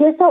600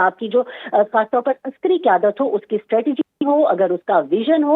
آپ کی جو خاص طور پر عسکری قیادت ہو، اس کی اسٹریٹجی ہو، اگر اس کا ویژن ہو،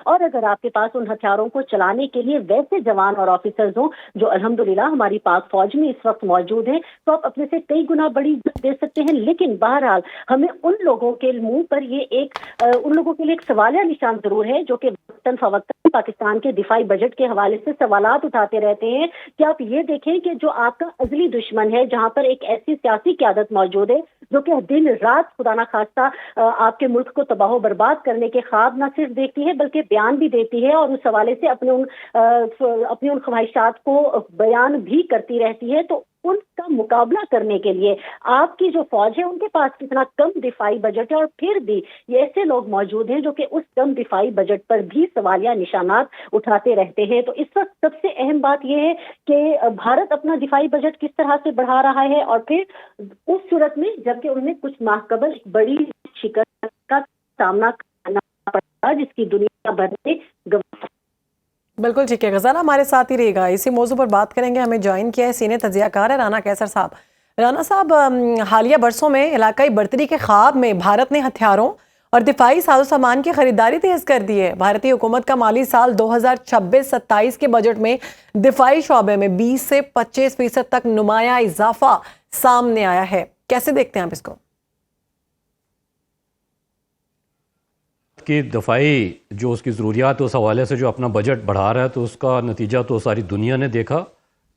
اور اگر آپ کے پاس ان ہتھیاروں کو چلانے کے لیے ویسے جوان اور آفیسرز ہوں جو الحمدللہ ہماری پاک فوج میں اس وقت موجود ہیں، تو آپ اپنے سے کئی گنا بڑی عزت دے سکتے ہیں. لیکن بہرحال ہمیں ان لوگوں کے منہ پر ان لوگوں کے لیے ایک سوالیہ نشان ضرور ہے جو کہ وقتاً فوقتاً پاکستان کے دفاعی بجٹ کے حوالے سے سوالات اٹھاتے رہتے ہیں کہ آپ یہ دیکھیں کہ جو آپ کا ازلی دشمن ہے، جہاں پر ایک ایسی سیاسی قیادت موجود ہے جو کہ دن رات خدا نہ خواستہ آپ کے ملک کو تباہ و برباد کرنے کے خواب نہ صرف دیکھتی ہے بلکہ بیان بھی دیتی ہے، اور اس حوالے سے اپنے ان خواہشات کو بیان بھی کرتی رہتی ہے. تو ان کا مقابلہ کرنے کے لیے آپ کی جو فوج ہے ان کے پاس کتنا کم دفاعی بجٹ ہے، اور پھر بھی یہ ایسے لوگ موجود ہیں جو کہ اس کم دفاعی بجٹ پر بھی سوالیہ نشانات اٹھاتے رہتے ہیں. تو اس وقت سب سے اہم بات یہ ہے کہ بھارت اپنا دفاعی بجٹ کس طرح سے بڑھا رہا ہے، اور پھر اس صورت میں جبکہ انہوں نے کچھ ماہ قبل ایک بڑی شکست کا سامنا کرنا پڑا جس کی دنیا بھر میں گواہ. بالکل ٹھیک ہے، غزالہ ہمارے ساتھ ہی رہے گا، اسی موضوع پر بات کریں گے. ہمیں جوائن کیا ہے سینئر تجزیہ کار ہے رانا کیسر صاحب. رانا صاحب، حالیہ برسوں میں علاقائی برتری کے خواب میں بھارت نے ہتھیاروں اور دفاعی ساز و سامان کی خریداری تیز کر دی ہے. بھارتی حکومت کا مالی سال 2026-27 کے بجٹ میں دفاعی شعبے میں 20 سے 25% تک نمایاں اضافہ سامنے آیا ہے. کیسے دیکھتے ہیں آپ اس کو؟ کہ دفاعی جو اس کی ضروریات اس حوالے سے جو اپنا بجٹ بڑھا رہا ہے، تو اس کا نتیجہ تو ساری دنیا نے دیکھا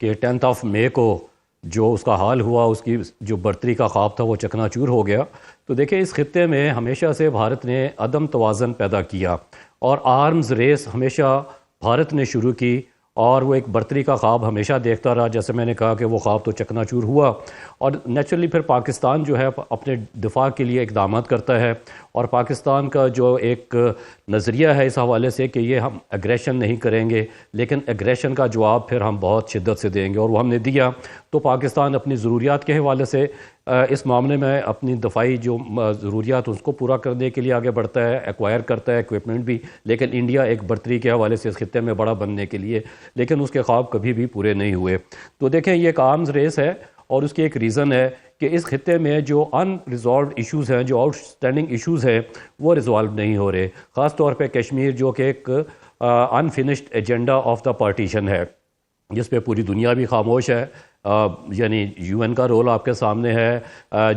کہ 10 مئی کو جو اس کا حال ہوا، اس کی جو برتری کا خواب تھا وہ چکنا چور ہو گیا. تو دیکھیں اس خطے میں ہمیشہ سے بھارت نے عدم توازن پیدا کیا، اور آرمز ریس ہمیشہ بھارت نے شروع کی، اور وہ ایک برتری کا خواب ہمیشہ دیکھتا رہا. جیسے میں نے کہا کہ وہ خواب تو چکنا چور ہوا، اور نیچرلی پھر پاکستان جو ہے اپنے دفاع کے لیے اقدامات کرتا ہے. اور پاکستان کا جو ایک نظریہ ہے اس حوالے سے کہ یہ ہم ایگریشن نہیں کریں گے، لیکن ایگریشن کا جواب پھر ہم بہت شدت سے دیں گے، اور وہ ہم نے دیا. تو پاکستان اپنی ضروریات کے حوالے سے اس معاملے میں اپنی دفاعی جو ضروریات اس کو پورا کرنے کے لیے آگے بڑھتا ہے، ایکوائر کرتا ہے ایکوپمنٹ بھی. لیکن انڈیا ایک برتری کے حوالے سے اس خطے میں بڑا بننے کے لیے، لیکن اس کے خواب کبھی بھی پورے نہیں ہوئے. تو دیکھیں یہ ایک آرمز ریس ہے، اور اس کی ایک ریزن ہے کہ اس خطے میں جو ان ریزالوڈ ایشوز ہیں، جو آؤٹ اسٹینڈنگ ایشوز ہیں، وہ ریزالو نہیں ہو رہے. خاص طور پہ کشمیر جو کہ ایک unfinished agenda of the partition ہے، جس پہ پوری دنیا بھی خاموش ہے. یعنی UN کا رول آپ کے سامنے ہے،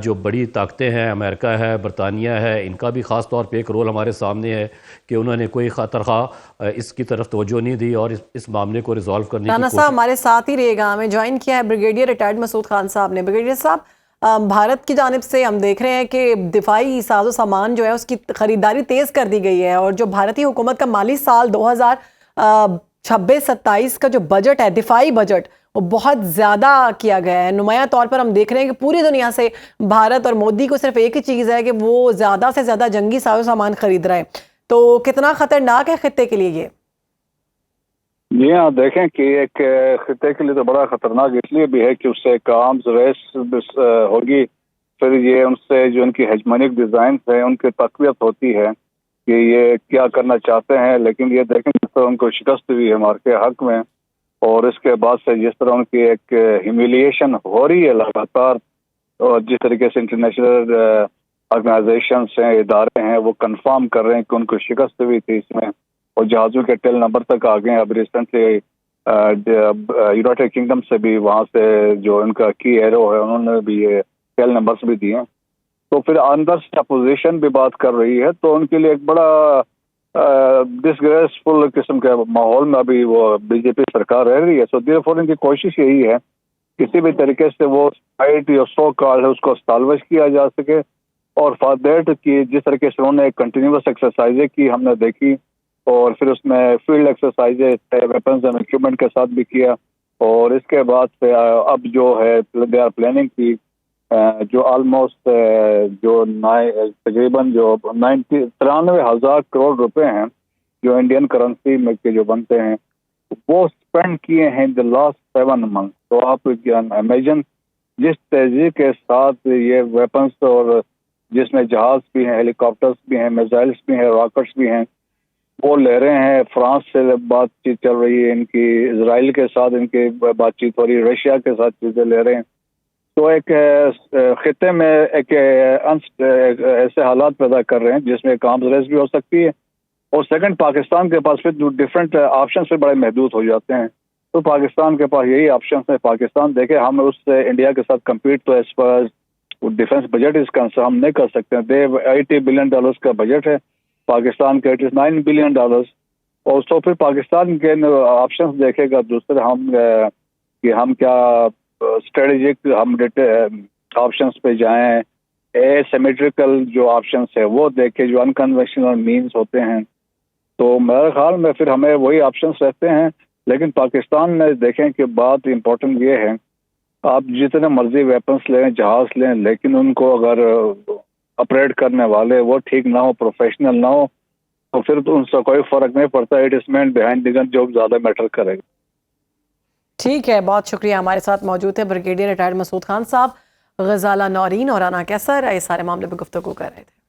جو بڑی طاقتیں ہیں، امریکہ ہے، برطانیہ ہے، ان کا بھی خاص طور پہ ایک رول ہمارے سامنے ہے کہ انہوں نے کوئی خاطرخواہ اس کی طرف توجہ نہیں دی اور اس معاملے کو ریزالو کرنے کی رانا صاحب ہمارے ساتھ ہی رہے گا. ہمیں جوائن کیا ہے بریگیڈیئر ریٹائرڈ مسعود خان صاحب نے. بریگیڈیئر صاحب، بھارت کی جانب سے ہم دیکھ رہے ہیں کہ دفاعی ساز و سامان جو ہے اس کی خریداری تیز کر دی گئی ہے، اور جو بھارتی حکومت کا مالی سال 2026-27 کا جو بجٹ ہے، دفاعی بجٹ، وہ بہت زیادہ کیا گیا ہے. نمایاں طور پر ہم دیکھ رہے ہیں کہ پوری دنیا سے بھارت اور مودی کو صرف ایک ہی چیز ہے کہ وہ زیادہ سے زیادہ جنگی ساز و سامان خرید رہے ہیں. تو کتنا خطرناک ہے خطے کے لیے یہ؟ جی ہاں، دیکھیں کہ ایک خطے کے لیے تو بڑا خطرناک اس لیے بھی ہے کہ اس سے ایک آرمز ریس ہوگی. پھر یہ ان سے جو ان کی ہیجمونک ڈیزائنز ہیں ان کی تقویت ہوتی ہے کہ یہ کیا کرنا چاہتے ہیں. لیکن یہ دیکھیں جس طرح ان کو شکست ہوئی ہے ہمارے کے حق میں، اور اس کے بعد سے جس طرح ان کی ایک ہیومیلیشن ہو رہی ہے لگاتار، اور جس طریقے سے انٹرنیشنل آرگنائزیشنس ہیں، ادارے ہیں، وہ کنفرم کر رہے ہیں کہ ان کو شکست ہوئی تھی اس میں، اور جہازوں کے ٹیل نمبر تک آ گئے. اب ریسنٹلی یونائٹیڈ کنگڈم سے بھی وہاں سے جو ان کا کی ایرو ہے انہوں نے بھی یہ ٹیل نمبرز بھی دیے. تو پھر اندر سے اپوزیشن بھی بات کر رہی ہے، تو ان کے لیے ایک بڑا ڈسگریسفل قسم کے ماحول میں ابھی وہ بی جے پی سرکار رہ رہی ہے. سو دیر فور ان کی کوشش یہی ہے کسی بھی طریقے سے وہ سائٹ یا سو کال ہے اس کو سالوج کیا جا سکے، اور فار دیٹ کی جس طریقے سے انہوں نے کنٹینیوس ایکسرسائزیں کی ہم نے دیکھی، اور پھر اس میں فیلڈ ایکسرسائزیں ویپنز اینڈ اکوپمنٹ کے ساتھ بھی کیا. اور اس کے بعد سے اب جو ہے دے آر پلاننگ کی جو آلموسٹ جو تقریباً جو 93,000 کروڑ روپے ہیں جو انڈین کرنسی میں کے جو بنتے ہیں وہ اسپینڈ کیے ہیں دی لاسٹ 7 months. تو آپ امیجن جس تیزی کے ساتھ یہ ویپنس، اور جس میں جہاز بھی ہیں، ہیلی کاپٹرس بھی ہیں، میزائلس بھی ہیں، راکٹس بھی ہیں، وہ لے رہے ہیں. فرانس سے بات چیت چل رہی ہے ان کی، اسرائیل کے ساتھ ان کی بات چیت ہو رہی ہے، رشیا کے ساتھ چیزیں لے رہے ہیں. تو ایک خطے میں ایک ایسے حالات پیدا کر رہے ہیں جس میں ایک آرمز ریس بھی ہو سکتی ہے، اور سیکنڈ پاکستان کے پاس پھر ڈفرینٹ آپشن سے بڑے محدود ہو جاتے ہیں. تو پاکستان کے پاس یہی آپشن ہے. پاکستان دیکھیں ہم اس سے انڈیا کے ساتھ کمپیٹ تو ایز پر ڈیفنس بجٹ اس کا ہم نہیں کر سکتے. $80 بلین کا بجٹ ہے، پاکستان کا $9 بلین. اور تو پھر پاکستان کے آپشنز دیکھے گا دوسرے ہم کہ ہم کیا اسٹریٹجک ہم آپشنز پہ جائیں، اے سیمیٹریکل جو آپشنز ہے وہ دیکھے، جو انکنونشنل مینز ہوتے ہیں. تو میرے خیال میں پھر ہمیں وہی آپشنز رہتے ہیں. لیکن پاکستان میں دیکھیں کہ بات امپورٹنٹ یہ ہے، آپ جتنے مرضی ویپنس لیں، جہاز لیں، لیکن ان کو اگر آپریٹ کرنے والے وہ ٹھیک نہ ہو، پروفیشنل نہ ہو، تو پھر تو ان سے کوئی فرق نہیں پڑتا. It is main behind the گن جو زیادہ میٹر کرے گا. ٹھیک ہے، بہت شکریہ. ہمارے ساتھ موجود ہے بریگیڈیئر ریٹائرڈ مسعود خان صاحب. غزالہ نورین اور رانا کیسر اس سارے معاملے پہ گفتگو کر رہے تھے.